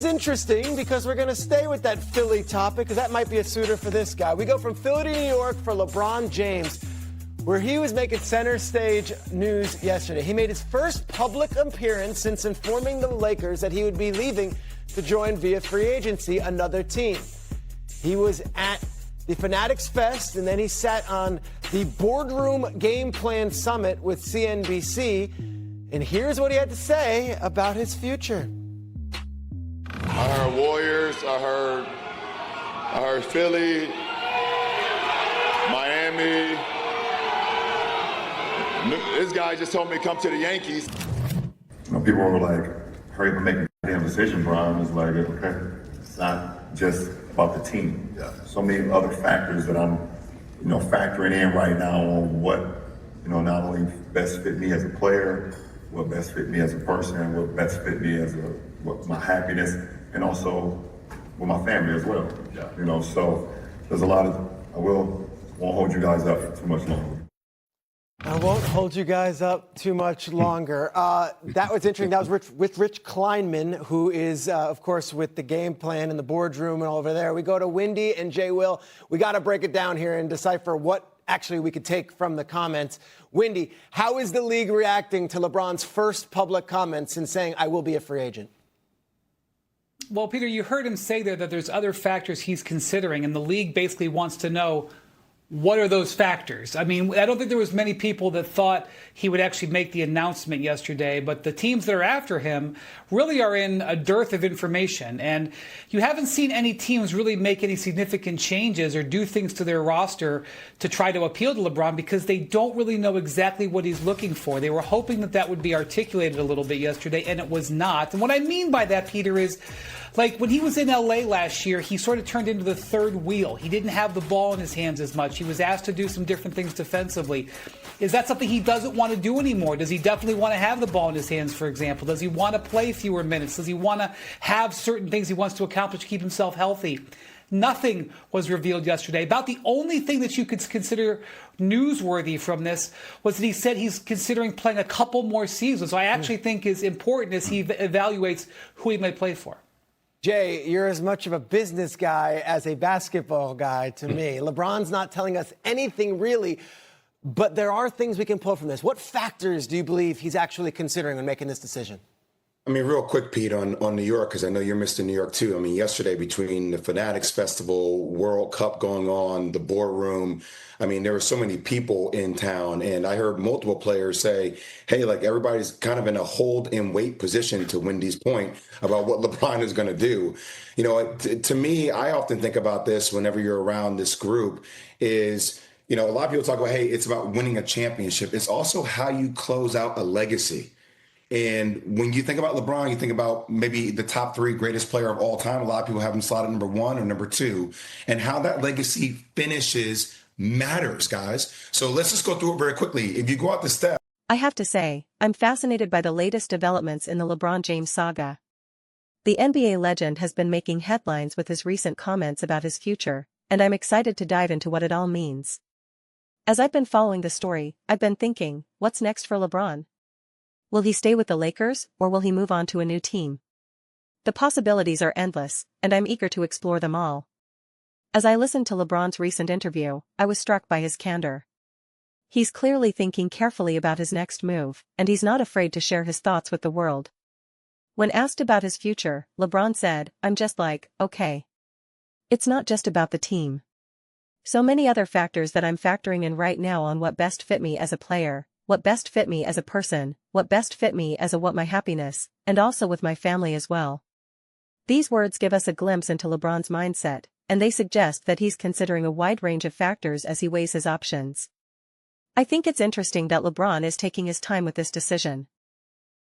It's interesting because we're going to stay with that Philly topic because that might be a suitor for this guy. We go from Philly to New York for LeBron James, where he was making center stage news yesterday. He made his first public appearance since informing the Lakers that he would be leaving to join via free agency another team. He was at the Fanatics Fest, and then he sat on the Boardroom Game Plan Summit with CNBC. And here's what he had to say about his future. I heard Warriors, I heard Philly, Miami. This guy just told me to come to the Yankees. People were like, hurry up and make a damn decision, Brian. It's like, okay, it's not just about the team. Yeah. So many other factors that I'm, factoring in right now on what, not only best fit me as a player, what best fit me as a person, what best fit me as what my happiness, and also with my family as well. Yeah. So there's a lot of, won't hold you guys up for too much longer. I won't hold you guys up too much longer. That was interesting. That was with Rich Kleinman, who is, of course, with the game plan and the boardroom and all over there. We go to Wendy and Jay Will. We got to break it down here and decipher what actually we could take from the comments. Wendy, how is the league reacting to LeBron's first public comments and saying, I will be a free agent? Well, Peter, you heard him say there that there's other factors he's considering, and the league basically wants to know, what are those factors? I mean, I don't think there was many people that thought he would actually make the announcement yesterday, but the teams that are after him really are in a dearth of information. And you haven't seen any teams really make any significant changes or do things to their roster to try to appeal to LeBron because they don't really know exactly what he's looking for. They were hoping that that would be articulated a little bit yesterday, and it was not. And what I mean by that, Peter, is like when he was in LA last year, he sort of turned into the third wheel. He didn't have the ball in his hands as much. He was asked to do some different things defensively. Is that something he doesn't want to do anymore? Does he definitely want to have the ball in his hands, for example? Does he want to play fewer minutes? Does he want to have certain things he wants to accomplish to keep himself healthy? Nothing was revealed yesterday. About the only thing that you could consider newsworthy from this was that he said he's considering playing a couple more seasons. So I actually think is important as he evaluates who he may play for. Jay, you're as much of a business guy as a basketball guy to me. LeBron's not telling us anything really, but there are things we can pull from this. What factors do you believe he's actually considering when making this decision? I mean, real quick, Pete, on New York, because I know you're Mr. New York, too. I mean, yesterday between the Fanatics Festival, World Cup going on, the boardroom, I mean, there were so many people in town. And I heard multiple players say, hey, like everybody's kind of in a hold and wait position to Wendy's point about what LeBron is going to do. To me, I often think about this whenever you're around this group is, a lot of people talk about, hey, it's about winning a championship. It's also how you close out a legacy. And when you think about LeBron, you think about maybe the top three greatest player of all time. A lot of people have him slotted number one or number two. And how that legacy finishes matters, guys. So let's just go through it very quickly. If you go out the steps. I have to say, I'm fascinated by the latest developments in the LeBron James saga. The NBA legend has been making headlines with his recent comments about his future, and I'm excited to dive into what it all means. As I've been following the story, I've been thinking, what's next for LeBron? Will he stay with the Lakers, or will he move on to a new team? The possibilities are endless, and I'm eager to explore them all. As I listened to LeBron's recent interview, I was struck by his candor. He's clearly thinking carefully about his next move, and he's not afraid to share his thoughts with the world. When asked about his future, LeBron said, I'm just like, okay. It's not just about the team. So many other factors that I'm factoring in right now on what best fit me as a player, what best fit me as a person, what best fit me as what my happiness, and also with my family as well. These words give us a glimpse into LeBron's mindset, and they suggest that he's considering a wide range of factors as he weighs his options. I think it's interesting that LeBron is taking his time with this decision.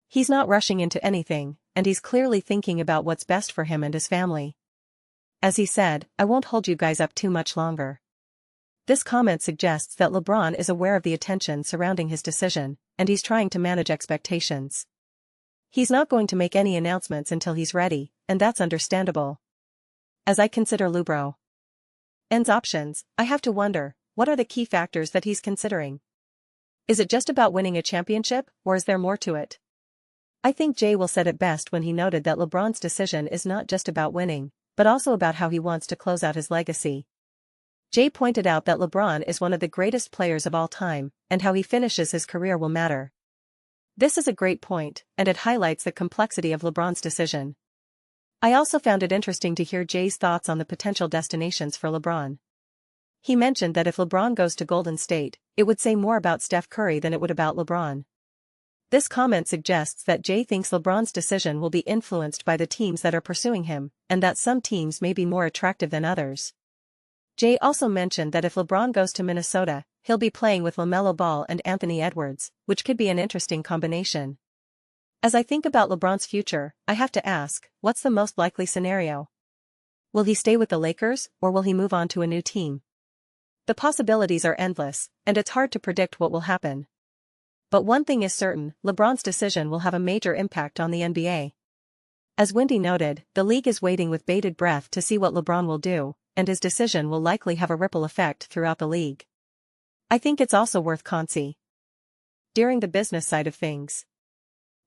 He's not rushing into anything, and he's clearly thinking about what's best for him and his family. As he said, I won't hold you guys up too much longer. This comment suggests that LeBron is aware of the attention surrounding his decision, and he's trying to manage expectations. He's not going to make any announcements until he's ready, and that's understandable. As I consider LeBron's options, I have to wonder, what are the key factors that he's considering? Is it just about winning a championship, or is there more to it? I think Jay will said it best when he noted that LeBron's decision is not just about winning, but also about how he wants to close out his legacy. Jay pointed out that LeBron is one of the greatest players of all time, and how he finishes his career will matter. This is a great point, and it highlights the complexity of LeBron's decision. I also found it interesting to hear Jay's thoughts on the potential destinations for LeBron. He mentioned that if LeBron goes to Golden State, it would say more about Steph Curry than it would about LeBron. This comment suggests that Jay thinks LeBron's decision will be influenced by the teams that are pursuing him, and that some teams may be more attractive than others. Jay also mentioned that if LeBron goes to Minnesota, he'll be playing with LaMelo Ball and Anthony Edwards, which could be an interesting combination. As I think about LeBron's future, I have to ask, what's the most likely scenario? Will he stay with the Lakers, or will he move on to a new team? The possibilities are endless, and it's hard to predict what will happen. But one thing is certain, LeBron's decision will have a major impact on the NBA. As Wendy noted, the league is waiting with bated breath to see what LeBron will do, and his decision will likely have a ripple effect throughout the league. I think it's also worth considering the business side of things.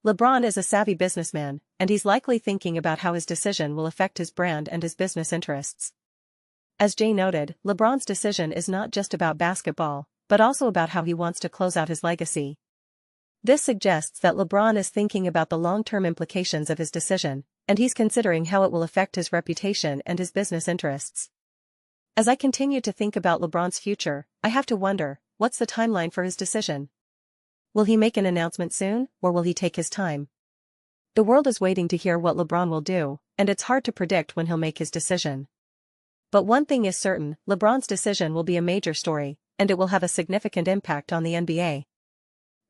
LeBron is a savvy businessman, and he's likely thinking about how his decision will affect his brand and his business interests. As Jay noted, LeBron's decision is not just about basketball, but also about how he wants to close out his legacy. This suggests that LeBron is thinking about the long-term implications of his decision, and he's considering how it will affect his reputation and his business interests. As I continue to think about LeBron's future, I have to wonder, what's the timeline for his decision? Will he make an announcement soon, or will he take his time? The world is waiting to hear what LeBron will do, and it's hard to predict when he'll make his decision. But one thing is certain, LeBron's decision will be a major story, and it will have a significant impact on the NBA.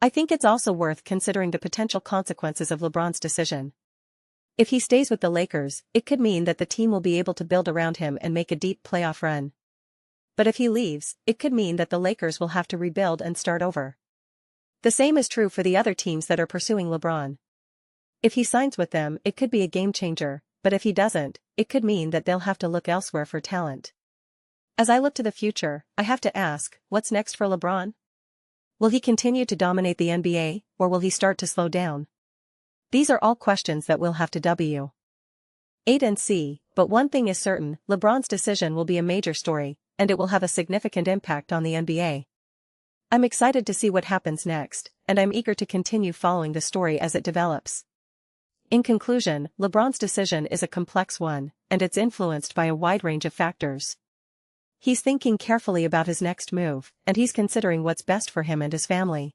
I think it's also worth considering the potential consequences of LeBron's decision. If he stays with the Lakers, it could mean that the team will be able to build around him and make a deep playoff run. But if he leaves, it could mean that the Lakers will have to rebuild and start over. The same is true for the other teams that are pursuing LeBron. If he signs with them, it could be a game changer, but if he doesn't, it could mean that they'll have to look elsewhere for talent. As I look to the future, I have to ask, what's next for LeBron? Will he continue to dominate the NBA, or will he start to slow down? These are all questions that we'll have to wait and see, but one thing is certain, LeBron's decision will be a major story, and it will have a significant impact on the NBA. I'm excited to see what happens next, and I'm eager to continue following the story as it develops. In conclusion, LeBron's decision is a complex one, and it's influenced by a wide range of factors. He's thinking carefully about his next move, and he's considering what's best for him and his family.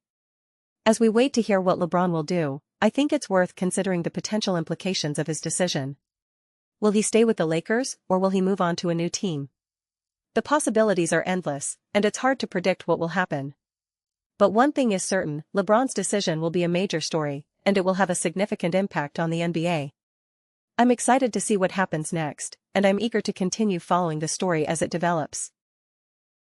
As we wait to hear what LeBron will do, I think it's worth considering the potential implications of his decision. Will he stay with the Lakers, or will he move on to a new team? The possibilities are endless, and it's hard to predict what will happen. But one thing is certain, LeBron's decision will be a major story, and it will have a significant impact on the NBA. I'm excited to see what happens next, and I'm eager to continue following the story as it develops.